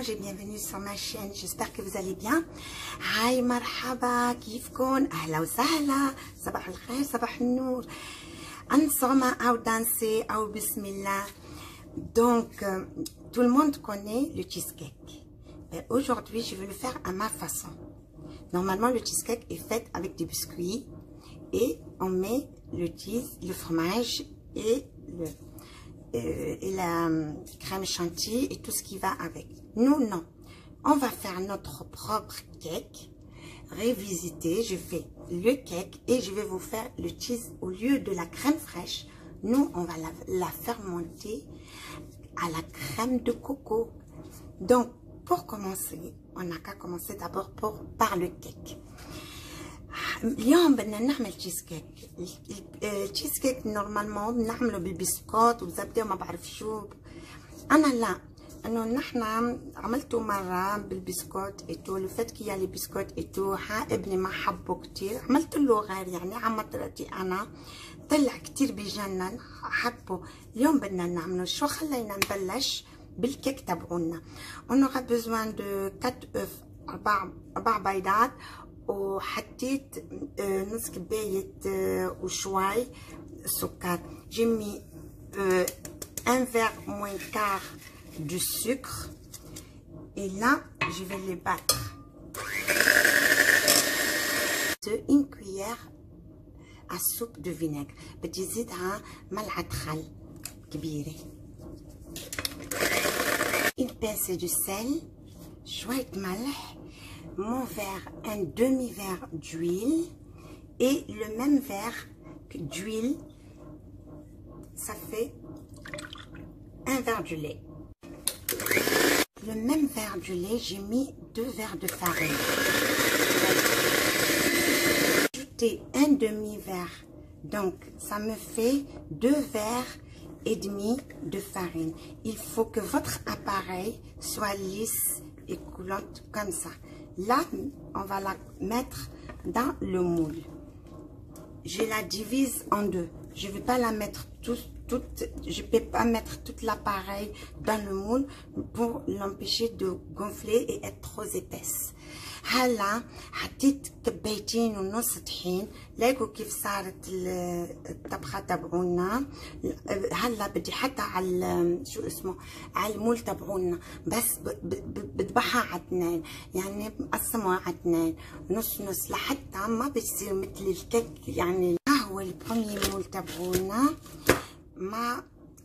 ange et bienvenue sur ma chaîne. J'espère que vous allez bien. Hi marhaba, كيفكن؟ أهلا وسهلا. صباح الخير, صباح النور. Ensemble, ou danser, ou bismillah. Donc, tout le monde connaît le cheesecake. Mais aujourd'hui, je vais le faire à ma façon. Normalement, le cheesecake est fait avec des biscuits et on met le cheese, le fromage et la crème chantilly et tout ce qui va avec. Nous, non. On va faire notre propre cake. Révisiter, je fais le cake et je vais vous faire le cheese au lieu de la crème fraîche. Nous, on va la fermenter à la crème de coco. Donc, pour commencer, on n'a qu'à commencer d'abord par le cake. اليوم بدنا نعمل تشيز كيك. التشيز كيك نورمالمون بنعمله بالبسكوت وزبده وما بعرف شو. انا لا، انه نحن عملته مره بالبسكوت ايتو، لو فات كي لي بسكوت ايتو ابني ما حبه كتير، عملت له غير يعني عم طريقتي انا، طلع كتير بجنن حبه. اليوم بدنا نعمله شو، خلينا نبلش بالكيك تبعونا. on aura besoin de 4 œufs، 4 بيضات، وحطيت نص كباية وشوي سكر. j'ai mis un verre moins quart de sucre et là je vais les battre. une cuillère à soupe de vinaigre، بدي زيدها ملعقة خل كبيرة، une pincée de sel، شوية ملح، mon verre, un demi-verre d'huile et le même verre d'huile, ça fait un verre de lait. Le même verre de lait, j'ai mis 2 verres de farine. Ajouter un demi-verre, donc ça me fait 2 verres et demi de farine. Il faut que votre appareil soit lisse et coulante comme ça. Là, on va la mettre dans le moule. Je la divise en deux. Je ne vais pas la mettre je ne peux pas mettre tout l'appareil dans le moule pour l'empêcher de gonfler et être trop épaisse. هلا حطيت كبايتين ونص طحين. لاقوا كيف صارت الطبخه تبعونا. هلا بدي حتى على شو اسمه، على المول تبعونا، بس بذبحها على 2، يعني بقسمها على 2 نص نص لحتى ما بتصير مثل الكيك. يعني هو البروميي مول تبعونا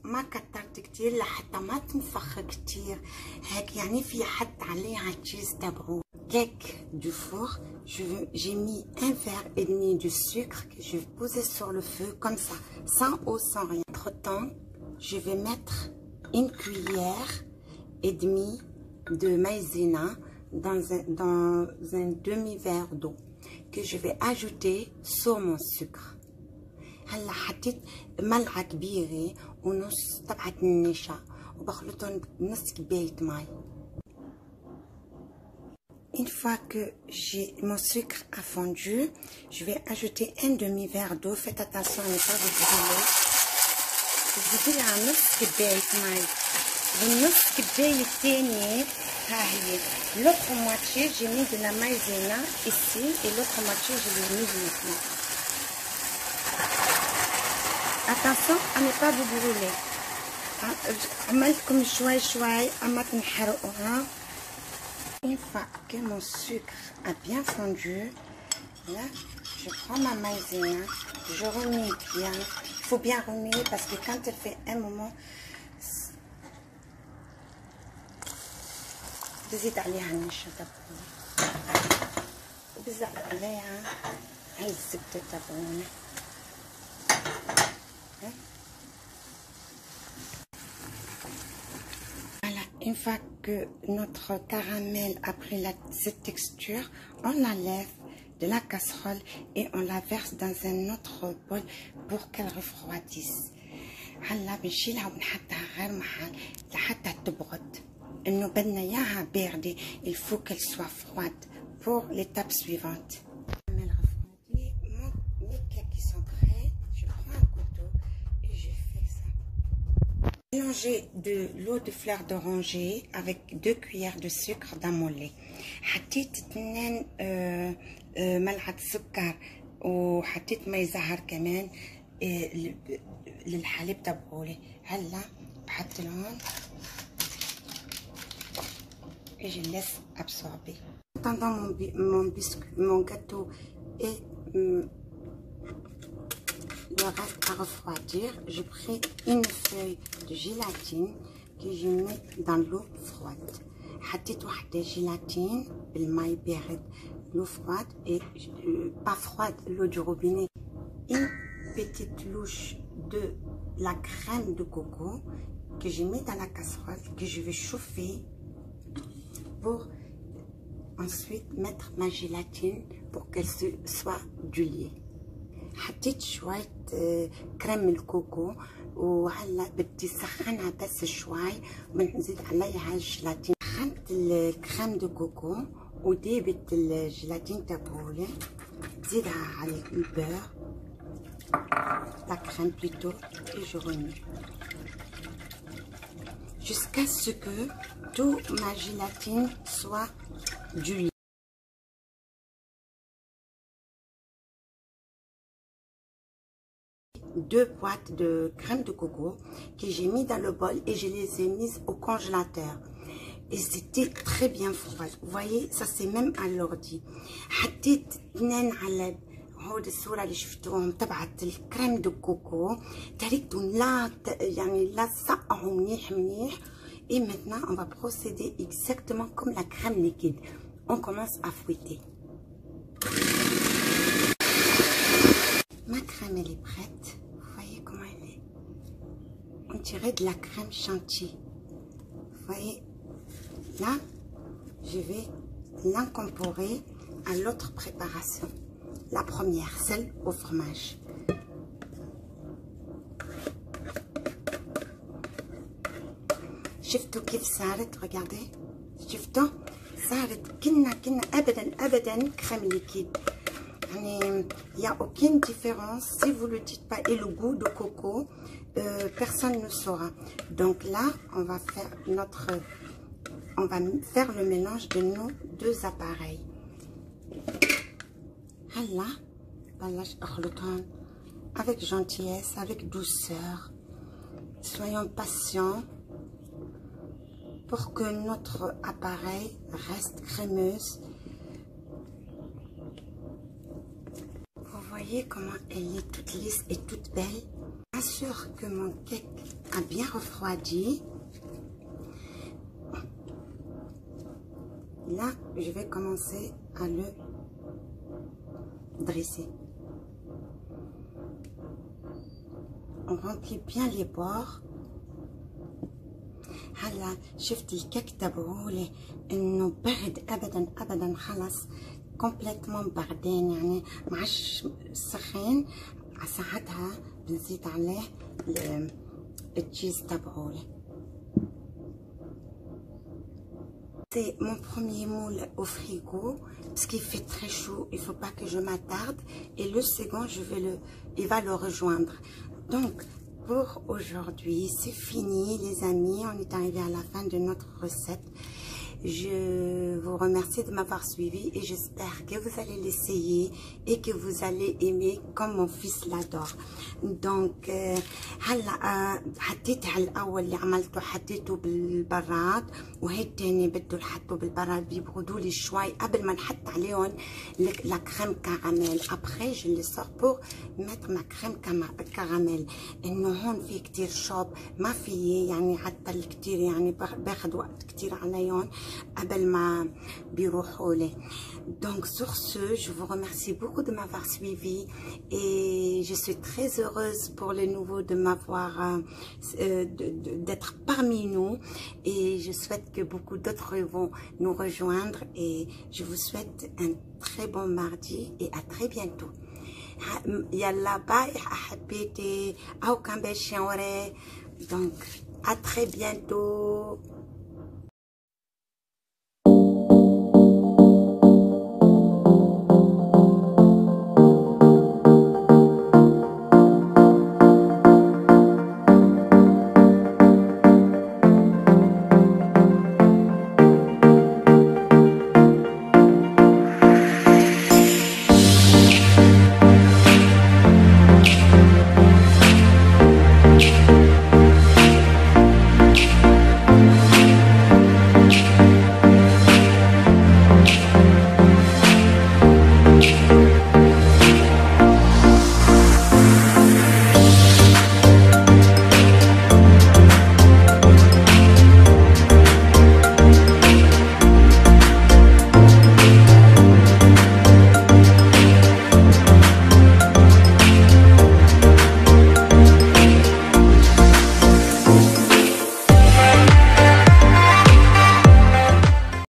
ما كترت كتير لحتى ما تنفخ كتير هيك، يعني في حط عليها تشيز تبعو. Cake du four, j'ai mis 1 verre et demi de sucre que je vais poser sur le feu comme ça, sans eau, sans rien. Entre temps, je vais mettre une cuillère et demie de maïzena dans un demi-verre d'eau que je vais ajouter sur mon sucre. هلا حطيت ملعقة كبيرة ونص تبعت النشا وبخلطهم بنص كباية مي. Une fois que mon sucre a fondu, je vais ajouter un demi-verre d'eau. Faites attention à ne pas vous brûler. Je vais à نص كباية مي. والنص كباية الثانية ها هي. L'autre moitié, j'ai mis de la maïzena ici et l'autre moitié, je l'ai mis maintenant. Attention à ne pas vous brûler. عملتكم شوي شوي أما تنحرقوها. Une fois que mon sucre a bien fondu, là, je prends ma maïzena, je remue bien. Il faut bien remuer parce que quand elle fait un moment, بزيد عليها النشا تبعونا وبزيد عليها هاي الزبدة تبعونا. Une fois que notre caramel a pris cette texture, on l'enlève de la casserole et on la verse dans un autre bol pour qu'elle refroidisse. هلا بنشيلها وبنحطها غير محل لحتى تبرد. إنه بدنا إياها باردة. Il faut qu'elle soit froide pour l'étape suivante. Mes cakes qui sont prêts, je prends un couteau et je fais ça. Mélanger de l'eau de fleur d'oranger avec 2 cuillères de sucre d'amolé. حطيت 2 ملعقة سكر وحطيت مي زهر كمان للحليب تبعولي. هلا بحط لهم et je laisse absorber. En attendant mon gâteau et le reste à refroidir, je prends une feuille de gélatine que je mets dans l'eau froide. حطيت واحدة جيلاتين بالماء بارد، l'eau froide et pas froide, l'eau du robinet. Une petite louche de la crème de coco que je mets dans la casserole, que je vais chauffer pour ensuite mettre ma gélatine pour qu'elle soit du lait. حطيت شوية كريم الكوكو وهلا بدي سخنها بس شوي وبنزيد عليها الجيلاتين. سخنت الكريم دو كوكو وديبت الجيلاتين تبعولي، بزيدها على البير la crème plutôt et je remets jusqu'à ce que toute ma gélatine soit du lait. 2 boîtes de crème de coco que j'ai mis dans le bol et je les ai mises au congélateur. Et c'était très bien froid. Vous voyez, ça c'est même à l'ordi. حطيت 2 علب هود الصورة اللي شفتوهم تبعت الكريم دو كوكو، تركتهم لا سقعوا منيح. Et maintenant, on va procéder exactement comme la crème liquide. On commence à fouetter. Ma crème, elle est prête. Vous voyez comment elle est? On dirait de la crème chantilly. Vous voyez? Là, je vais l'incorporer à l'autre préparation. La première, celle au fromage. شفتوا كيف صارت؟ regardez. شفتوا؟ صارت كنا أبدا crème liquide. Il n'y a aucune différence si vous ne le dites pas. Et le goût de coco, personne ne saura. Donc là, on va faire le mélange de nos 2 appareils. Avec gentillesse, avec douceur. Soyons patients pour que notre appareil reste crémeuse. Vous voyez comment elle est toute lisse et toute belle. Bien sûr que mon cake a bien refroidi. Là, je vais commencer à le dresser. On remplit bien les bords. هلا شفت الكيك تبعولي انه برد ابدا خلص كومبليتمون باردين، يعني معش سخن. ساعتها بنزيد عليه التشيز تبعولي. C'est mon premier moule au frigo parce qu'il fait très chaud, il faut pas que je m'attarde. Et le second, il va le rejoindre. Donc pour aujourd'hui, c'est fini les amis, on est arrivé à la fin de notre recette. Je vous remercie de m'avoir suivi et j'espère que vous allez l'essayer et que vous allez aimer comme mon fils l'adore. Donc هلا حطيت على الاول اللي عملته حطيته بالبراد، وهي الثاني بده نحطه بالبراد بيبردوا لي شوي قبل ما نحط عليهم لا كريم كراميل. Après je les sors pour mettre ma crème caramel. انه هون في كتير شوب ما في يعني حتى كتير يعني باخذ وقت كتير عليهم قبل ما بيروحوا لي. Donc sur ce, je vous remercie beaucoup de m'avoir suivi et je suis très heureuse pour les nouveaux de m'avoir d'être parmi nous, et je souhaite que beaucoup d'autres vont nous rejoindre et je vous souhaite un très bon mardi et à très bientôt. Yalla bye حبيتي او كان باش donc à très bientôt.